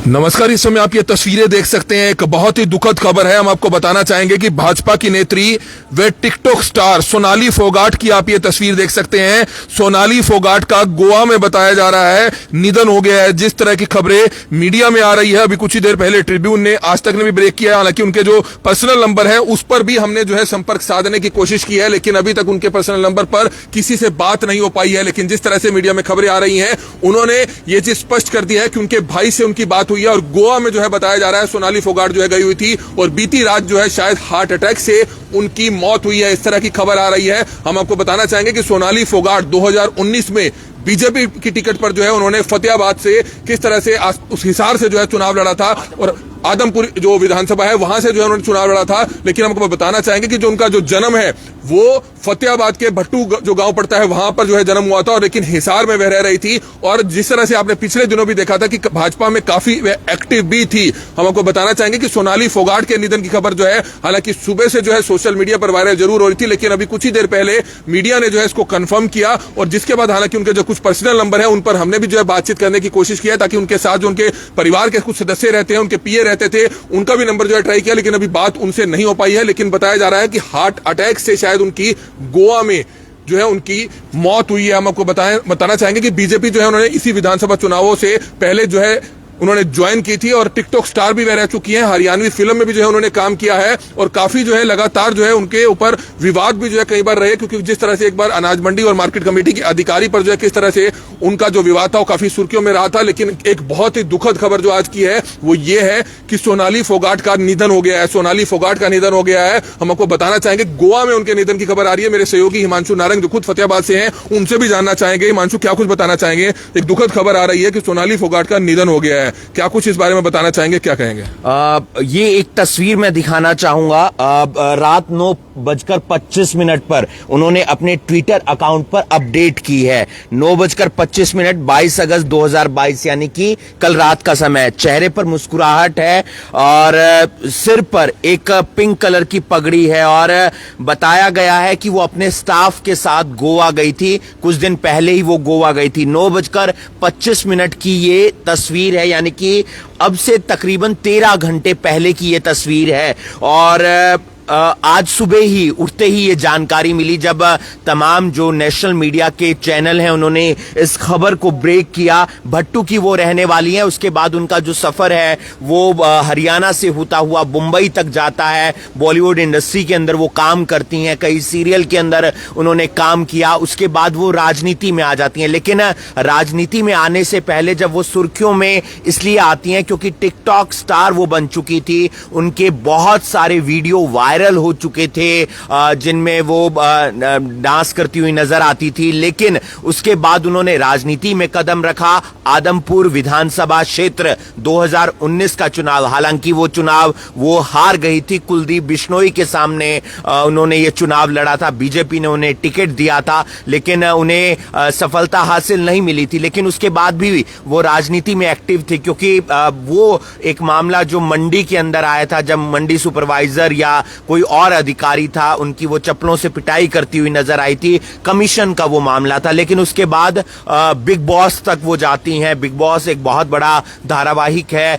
नमस्कार। इस समय आप ये तस्वीरें देख सकते हैं। एक बहुत ही दुखद खबर है। हम आपको बताना चाहेंगे कि भाजपा की नेत्री व टिकटॉक स्टार सोनाली फोगाट की आप ये तस्वीर देख सकते हैं। सोनाली फोगाट का गोवा में बताया जा रहा है निधन हो गया है। जिस तरह की खबरें मीडिया में आ रही है, अभी कुछ ही देर पहले ट्रिब्यून ने, आज तक ने भी ब्रेक किया है। हालांकि उनके जो पर्सनल नंबर है उस पर भी हमने जो है संपर्क साधने की कोशिश की है, लेकिन अभी तक उनके पर्सनल नंबर पर किसी से बात नहीं हो पाई है। लेकिन जिस तरह से मीडिया में खबरें आ रही हैं, उन्होंने ये चीज स्पष्ट कर दिया है कि उनके भाई से उनकी बात हुई है और गोवा में जो है बताया जा रहा है सोनाली फोगाट जो है गई हुई थी और बीती रात जो है शायद हार्ट अटैक से उनकी मौत हुई है। इस तरह की खबर आ रही है। हम आपको बताना चाहेंगे कि सोनाली फोगाट 2019 में बीजेपी की टिकट पर जो है उन्होंने फतेहाबाद से किस तरह से उस हिसार से जो है चुनाव लड़ा था और आदमपुर जो विधानसभा है वहां से जो है उन्होंने चुनाव लड़ा था। लेकिन हमको बताना चाहेंगे कि जो उनका जो जन्म है वो फतेहाबाद के भट्टू जो गांव पड़ता है वहां पर जो है जन्म हुआ था और लेकिन हिसार में वह रह रही थी। और जिस तरह से आपने पिछले दिनों भी देखा था कि भाजपा में काफी एक्टिव भी थी। हम आपको बताना चाहेंगे कि सोनाली फोगाट के निधन की खबर जो है हालांकि सुबह से जो है सोशल मीडिया पर वायरल जरूर हो रही थी, लेकिन अभी कुछ ही देर पहले मीडिया ने जो है इसको कंफर्म किया और जिसके बाद हालांकि उनके जो कुछ पर्सनल नंबर है उन पर हमने भी जो है बातचीत करने की कोशिश किया ताकि उनके साथ जो उनके परिवार के कुछ सदस्य रहते हैं, उनके पीए रहते थे, उनका भी नंबर जो है ट्राई किया, लेकिन अभी बात उनसे नहीं हो पाई है। लेकिन बताया जा रहा है कि हार्ट अटैक से शायद उनकी गोवा में जो है उनकी मौत हुई है। हम आपको बताना चाहेंगे कि बीजेपी जो है उन्होंने इसी विधानसभा चुनावों से पहले जो है उन्होंने ज्वाइन की थी और टिकटॉक स्टार भी वह रह चुकी हैं। हरियाणवी फिल्म में भी जो है उन्होंने काम किया है और काफी जो है लगातार जो है उनके ऊपर विवाद भी जो है कई बार रहे, क्योंकि जिस तरह से एक बार अनाज मंडी और मार्केट कमेटी की अधिकारी पर जो है किस तरह से उनका जो विवाद था वो काफी सुर्खियों में रहा था। लेकिन एक बहुत ही दुखद खबर जो आज की है वो ये है कि सोनाली फोगाट का निधन हो गया है। सोनाली फोगाट का निधन हो गया है। हम आपको बताना चाहेंगे गोवा में उनके निधन की खबर आ रही है। मेरे सहयोगी हिमांशु नारंग जो खुद फतेहाबाद से हैं उनसे भी जानना चाहेंगे। हिमांशु, क्या कुछ बताना चाहेंगे? एक दुखद खबर आ रही है कि सोनाली फोगाट का निधन हो गया है, क्या कुछ इस बारे में बताना चाहेंगे, क्या कहेंगे? ये एक तस्वीर मैं दिखाना चाहूंगा। रात 9:25 पर उन्होंने अपने ट्विटर अकाउंट पर अपडेट की है। 9:25 22 अगस्त 2022 यानी कि कल रात का समय। चेहरे पर मुस्कुराहट है और सिर पर एक पिंक कलर की पगड़ी है और बताया गया है कि वो अपने स्टाफ के साथ गोवा गई थी। कुछ दिन पहले ही वो गोवा गई थी। 9:25 की ये तस्वीर है, यानी कि अब से तकरीबन 13 घंटे पहले की ये तस्वीर है। और आज सुबह ही उठते ही ये जानकारी मिली जब तमाम जो नेशनल मीडिया के चैनल हैं उन्होंने इस खबर को ब्रेक किया। भट्टू की वो रहने वाली हैं। उसके बाद उनका जो सफर है वो हरियाणा से होता हुआ मुंबई तक जाता है। बॉलीवुड इंडस्ट्री के अंदर वो काम करती हैं, कई सीरियल के अंदर उन्होंने काम किया। उसके बाद वो राजनीति में आ जाती हैं, लेकिन राजनीति में आने से पहले जब वो सुर्खियों में इसलिए आती हैं क्योंकि टिकटॉक स्टार वो बन चुकी थी। उनके बहुत सारे वीडियो वायरल हो चुके थे जिनमें वो डांस करती हुई नजर आती थी। लेकिन उसके बाद उन्होंने राजनीति में कदम रखा। आदमपुर विधानसभा क्षेत्र 2019 का चुनाव, हालांकि वो चुनाव वो हार गई थी। कुलदीप बिश्नोई के सामने उन्होंने ये चुनाव लड़ा था। बीजेपी ने उन्हें टिकट दिया था लेकिन उन्हें सफलता हासिल नहीं मिली थी। लेकिन उसके बाद भी वो राजनीति में एक्टिव थे क्योंकि वो एक मामला जो मंडी के अंदर आया था, जब मंडी सुपरवाइजर या कोई और अधिकारी था उनकी वो चप्पलों से पिटाई करती हुई नजर आई थी। कमीशन का वो मामला था। लेकिन उसके बाद बिग बॉस तक वो जाती हैं। बिग बॉस एक बहुत बड़ा धारावाहिक है,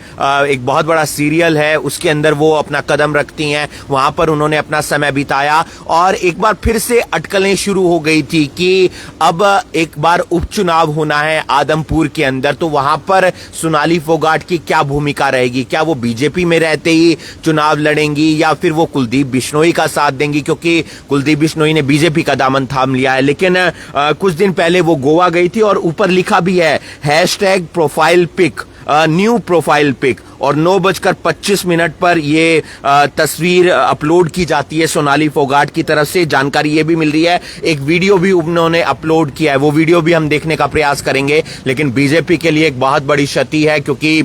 एक बहुत बड़ा सीरियल है, उसके अंदर वो अपना कदम रखती हैं। वहां पर उन्होंने अपना समय बिताया और एक बार फिर से अटकलें शुरू हो गई थी कि अब एक बार उपचुनाव होना है आदमपुर के अंदर, तो वहां पर सोनाली फोगाट की क्या भूमिका रहेगी? क्या वो बीजेपी में रहते ही चुनाव लड़ेंगी या फिर वो कुलदीप बिश्नोई का साथ देंगी? क्योंकि कुलदीप बिश्नोई ने बीजेपी का दामन थाम लिया है। लेकिन कुछ दिन पहले वो गोवा गई थी और ऊपर लिखा भी है #profile pic, new profile pic. और 9:25 पर ये तस्वीर अपलोड की जाती है सोनाली फोगाट की तरफ से। जानकारी ये भी मिल रही है एक वीडियो भी उन्होंने अपलोड किया है, वो वीडियो भी हम देखने का प्रयास करेंगे। लेकिन बीजेपी के लिए एक बहुत बड़ी क्षति है क्योंकि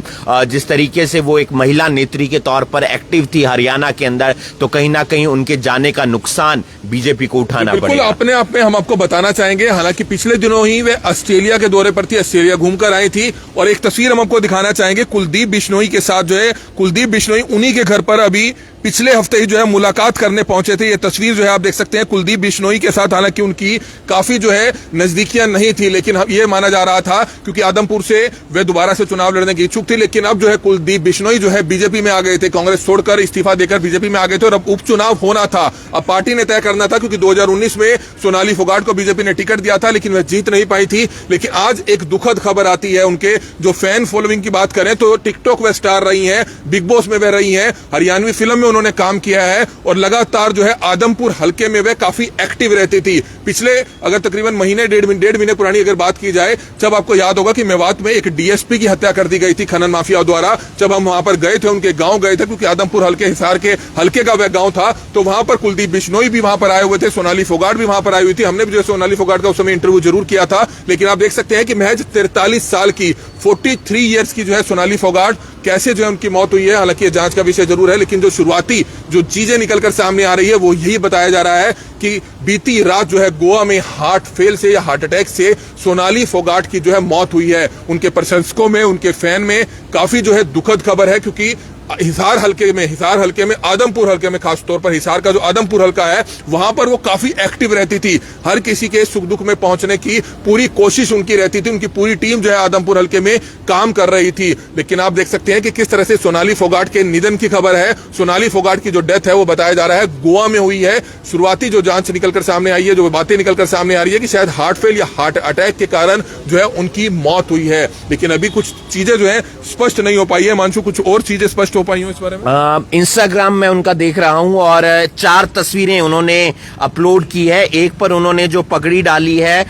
जिस तरीके से वो एक महिला नेत्री के तौर पर एक्टिव थी हरियाणा के अंदर, तो कहीं ना कहीं उनके जाने का नुकसान बीजेपी को उठाना पड़ेगा। अपने आप में हम आपको बताना चाहेंगे, हालांकि पिछले दिनों ही वे ऑस्ट्रेलिया के दौरे पर थी, ऑस्ट्रेलिया घूमकर आई थी और एक तस्वीर हम आपको दिखाना चाहेंगे कुलदीप बिश्नोई के साथ जो है। कुलदीप बिश्नोई उन्हीं के घर पर अभी पिछले हफ्ते ही जो है मुलाकात करने पहुंचे थे। ये तस्वीर जो है आप देख सकते हैं कुलदीप बिश्नोई के साथ, हालांकि उनकी काफी जो है नजदीकियां नहीं थी, लेकिन ये माना जा रहा था क्योंकि आदमपुर से वे दोबारा से चुनाव लड़ने की इच्छुक थी। लेकिन अब जो है कुलदीप बिश्नोई जो है बीजेपी में आ गए थे, कांग्रेस छोड़कर इस्तीफा देकर बीजेपी में आ गए थे और अब उपचुनाव होना था। अब पार्टी ने तय करना था क्योंकि 2019 में सोनाली फोगाट को बीजेपी ने टिकट दिया था लेकिन वह जीत नहीं पाई थी। लेकिन आज एक दुखद खबर आती है, उनके जो फैन फॉलोइंग की बात करें तो टिकटॉक वे स्टार रही हैं, बिग बॉस में वे रही हैं, हरियाणवी फिल्म में उन्होंने काम किया है और लगातार जो है आदमपुर हलके में वे काफी एक्टिव रहती थी। पिछले अगर तकरीबन महीने डेढ़ महीने पुरानी अगर बात की जाए, जब आपको याद होगा कि मेवात में एक डीएसपी की हत्या कर दी गई थी खनन माफिया द्वारा। जब हम वहां पर गए थे, उनके गांव गए थे क्योंकि आदमपुर हल्के हिसार के हल्के का वह गांव था, तो वहां पर कुलदीप बिश्नोई भी वहां पर आए हुए थे, सोनाली फोगाट भी वहां पर आई हुई थी। हमने भी जो सोनाली फोगाट का उस समय इंटरव्यू जरूर किया था। लेकिन आप देख सकते हैं कि महज 43 साल की 43 इयर्स की जो है सोनाली फोगाट कैसे जो है उनकी मौत हुई है। हालांकि जांच का विषय जरूर है, लेकिन जो शुरुआती जो चीजें निकलकर सामने आ रही है वो यही बताया जा रहा है कि बीती रात जो है गोवा में हार्ट फेल से या हार्ट अटैक से सोनाली फोगाट की जो है मौत हुई है। उनके प्रशंसकों में, उनके फैन में काफी जो है दुखद खबर है क्योंकि हिसार हल्के में आदमपुर हल्के में, खासतौर पर हिसार का जो आदमपुर हल्का है वहां पर वो काफी एक्टिव रहती थी। हर किसी के सुख दुख में पहुंचने की पूरी कोशिश उनकी रहती थी। उनकी पूरी टीम जो है आदमपुर हल्के में काम कर रही थी। लेकिन आप देख सकते हैं कि किस तरह से सोनाली फोगाट के निधन की खबर है। सोनाली फोगाट की जो डेथ है वो बताया जा रहा है गोवा में हुई है। शुरुआती जो जांच निकलकर सामने आई है, जो बातें निकलकर सामने आ रही है कि शायद हार्ट फेल या हार्ट अटैक के कारण जो है उनकी मौत हुई है। लेकिन अभी कुछ चीजें जो है स्पष्ट नहीं हो पाई है। मानसू, कुछ और चीजें स्पष्ट हो पाई हो इस बारे में? इंस्टाग्राम में उनका देख रहा हूं और 4 तस्वीरें उन्होंने अपलोड की है। एक पर उन्होंने जो पगड़ी डाली है,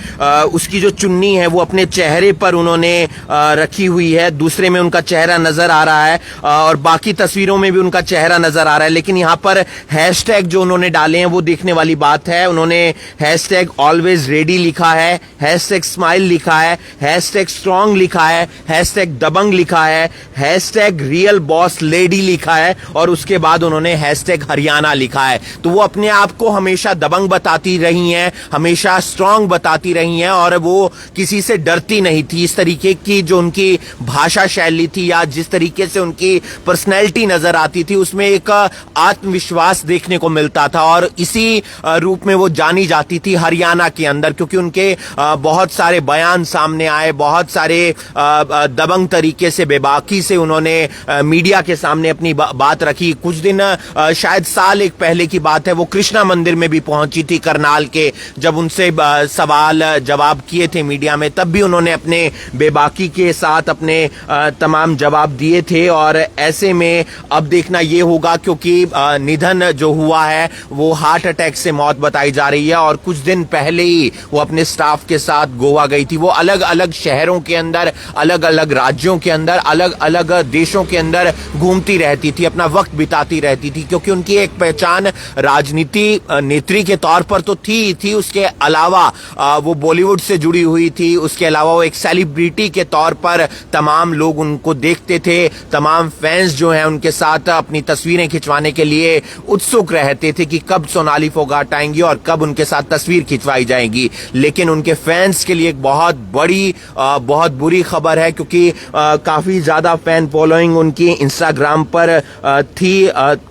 उसकी जो चुन्नी है वो अपने चेहरे पर उन्होंने रखी हुई है। दूसरे में उनका चेहरा नजर आ रहा है और बाकी तस्वीरों में भी उनका चेहरा नजर आ रहा है। लेकिन यहाँ पर हैशटैग जो उन्होंने डाले हैं वो देखने वाली बात है। उन्होंने हैशटैग ऑलवेज रेडी लिखा है, हैशटैग स्माइल लिखा है, हैशटैग स्ट्रॉन्ग लिखा है, हैशटैग दबंग लिखा है, हैशटैग रियल बॉस लेडी लिखा है और उसके बाद उन्होंने हैशटैग हरियाणा लिखा है। तो वो अपने आप को हमेशा दबंग बताती रही हैं, हमेशा स्ट्रांग बताती रही हैं और वो किसी से डरती नहीं थी। इस तरीके की जो उनकी भाषा शैली थी या जिस तरीके से उनकी पर्सनैलिटी नजर आती थी, उसमें एक आत्मविश्वास देखने को मिलता था और इसी रूप में वो जानी जाती थी हरियाणा के अंदर, क्योंकि उनके बहुत सारे बयान सामने आए, बहुत सारे दबंग तरीके से, बेबाकी से उन्होंने मीडिया के सामने अपनी बात रखी। कुछ दिन शायद साल एक पहले की बात है, वो कृष्णा मंदिर में भी पहुंची थी करनाल के, जब उनसे सवाल जवाब किए थे मीडिया में, तब भी उन्होंने अपने बेबाकी के साथ अपने तमाम जवाब दिए थे। और ऐसे में अब देखना ये होगा, क्योंकि निधन जो हुआ है वो हार्ट अटैक से मौत बताई जा रही है और कुछ दिन पहले ही वो अपने स्टाफ के साथ गोवा गई थी। वो अलग अलग शहरों के अंदर, अलग अलग राज्यों के अंदर, अलग अलग देशों के अंदर घूमती रहती थी, अपना वक्त बिताती रहती थी, क्योंकि उनकी एक पहचान राजनीति नेत्री के तौर पर तो थी। उसके अलावा वो बॉलीवुड से जुड़ी हुई थी। उसके अलावा वो एक सेलिब्रिटी के तौर पर तमाम लोग उनको देखते थे। तमाम फैंस जो हैं उनके साथ अपनी तस्वीरें खिंचवाने के लिए उत्सुक रहते थे कि कब सोनाली फोगाट आएंगी और कब उनके साथ तस्वीर खिंचवाई जाएगी। लेकिन उनके फैंस के लिए एक बहुत बड़ी, बहुत बुरी खबर है, क्योंकि काफी ज्यादा फैन फॉलोइंग उनकी इंस्टाग्राम पर थी।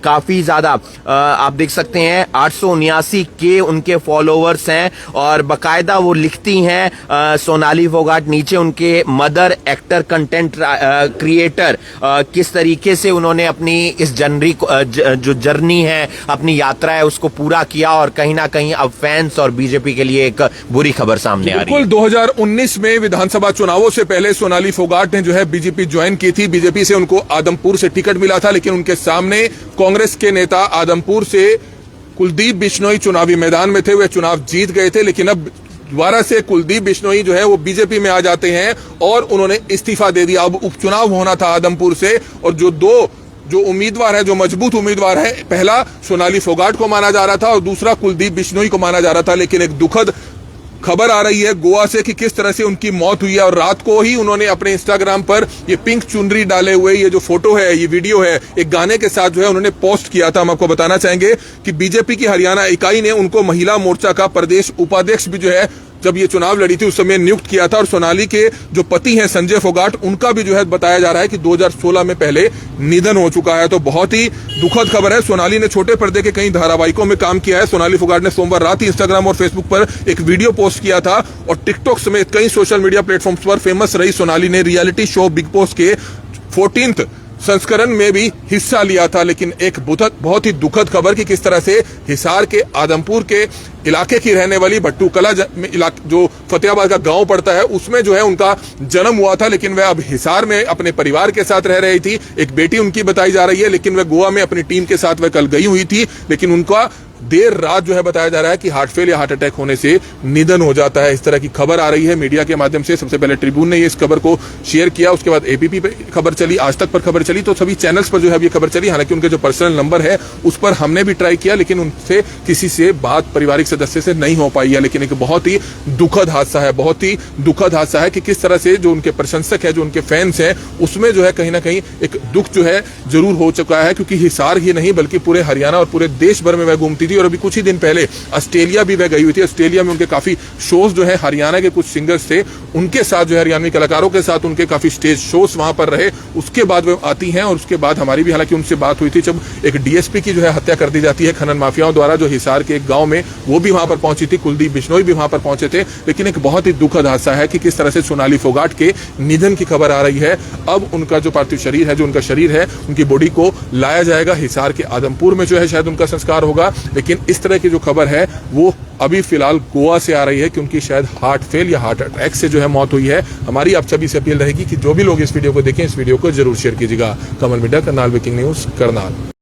काफी ज्यादा आप देख सकते हैं 879 के उनके फॉलोवर्स हैं और बकायदा वो लिखती हैं सोनाली फोगाट, नीचे उनके मदर, एक्टर, कंटेंट क्रिएटर, किस तरीके से उन्होंने अपनी इस जो जर्नी है, अपनी यात्रा है, उसको पूरा किया और कहीं ना कहीं अब फैंस और बीजेपी के लिए एक बुरी खबर सामने आ रही है। 2019 में विधानसभा चुनावों से पहले सोनाली फोगाट ने जो है बीजेपी ज्वाइन की थी। बीजेपी से उनको आदमपुर से टिकट मिला था, लेकिन उनके सामने कांग्रेस के नेता आदमपुर से कुलदीप बिश्नोई चुनावी मैदान में थे। वे चुनाव जीत गए थे, लेकिन अब दोबारा से कुलदीप बिश्नोई जो है वो बीजेपी में आ जाते हैं और उन्होंने इस्तीफा दे दिया। अब उपचुनाव होना था आदमपुर से और जो उम्मीदवार है, जो मजबूत उम्मीदवार है, पहला सोनाली फोगाट को माना जा रहा था और दूसरा कुलदीप बिश्नोई को माना जा रहा था। लेकिन एक दुखद खबर आ रही है गोवा से कि किस तरह से उनकी मौत हुई है और रात को ही उन्होंने अपने इंस्टाग्राम पर ये पिंक चुनरी डाले हुए ये जो फोटो है, ये वीडियो है, एक गाने के साथ जो है उन्होंने पोस्ट किया था। हम आपको बताना चाहेंगे कि बीजेपी की हरियाणा इकाई ने उनको महिला मोर्चा का प्रदेश उपाध्यक्ष भी जो है जब ये चुनाव लड़ी थी उस समय नियुक्त किया था। और सोनाली के जो पति हैं संजय फोगाट, उनका भी जो है बताया जा रहा है कि 2016 में पहले निधन हो चुका है। तो बहुत ही दुखद खबर है। सोनाली ने छोटे पर्दे के कई धारावाहिकों में काम किया है। सोनाली फोगाट ने सोमवार रात ही इंस्टाग्राम और फेसबुक पर एक वीडियो पोस्ट किया था और टिकटॉक समेत कई सोशल मीडिया प्लेटफॉर्म्स पर फेमस रही सोनाली ने रियलिटी शो बिग बॉस के 14th संस्करण में भी हिस्सा लिया था। लेकिन एक बहुत ही दुखद खबर कि किस तरह से हिसार के आदमपुर के इलाके की रहने वाली भट्टू कला जो फतेहाबाद का गांव पड़ता है, उसमें जो है उनका जन्म हुआ था। लेकिन वह अब हिसार में अपने परिवार के साथ रह रही थी। एक बेटी उनकी बताई जा रही है, लेकिन वह गोवा में अपनी टीम के साथ वह कल गई हुई थी। लेकिन उनका देर रात जो है बताया जा रहा है कि हार्ट फेल या हार्ट अटैक होने से निधन हो जाता है। इस तरह की खबर आ रही है मीडिया के माध्यम से। सबसे पहले ट्रिब्यून ने इस खबर को शेयर किया, उसके बाद एबीपी पे खबर चली, आज तक पर खबर चली, तो सभी चैनल्स पर जो है ये खबर चली। हालांकि उनके जो पर्सनल नंबर है उस पर हमने भी ट्राई किया, लेकिन उनसे किसी से बात पारिवारिक सदस्य से नहीं हो पाई है। लेकिन एक बहुत ही दुखद हादसा है, बहुत ही दुखद हादसा है कि किस तरह से जो उनके प्रशंसक है, जो उनके फैंस हैं, उसमें जो है कहीं ना कहीं एक दुख जो है जरूर हो चुका है। क्योंकि हिसार ही नहीं बल्कि पूरे हरियाणा और पूरे देश भर में वह घूमती थी। और अभी कुछ ही दिन पहले ऑस्ट्रेलिया भी वह गई हुई थी। ऑस्ट्रेलिया में उनके काफी शोज जो है, हरियाणा के कुछ सिंगर्स थे उनके साथ जो है, हरियाणवी कलाकारों के साथ उनके काफी स्टेज शोज वहां पर रहे। उसके बाद वह आती हैं और उसके बाद हमारी भी हालांकि उनसे बात हुई थी जब एक डीएसपी की जो है हत्या कर दी जाती है खनन माफियाओं द्वारा, जो हिसार के एक गांव में, वो भी वहां पर पहुंची थी। कुलदीप बिश्नोई भी वहां पर पहुंचे थे। लेकिन एक बहुत ही दुखद हादसा है कि किस तरह से सोनाली फोगाट के निधन की खबर आ रही है। अब उनका जो पार्थिव शरीर है, जो उनका शरीर है, उनकी बॉडी को लाया जाएगा हिसार के आदमपुर में जो है शायद उनका संस्कार होगा। लेकिन इस तरह की जो खबर है वो अभी फिलहाल गोवा से आ रही है कि उनकी शायद हार्ट फेल या हार्ट अटैक से जो है मौत हुई है। हमारी आप सभी से अपील रहेगी कि जो भी लोग इस वीडियो को देखें, इस वीडियो को जरूर शेयर कीजिएगा। Kamal media, Karnal breaking news, Karnal.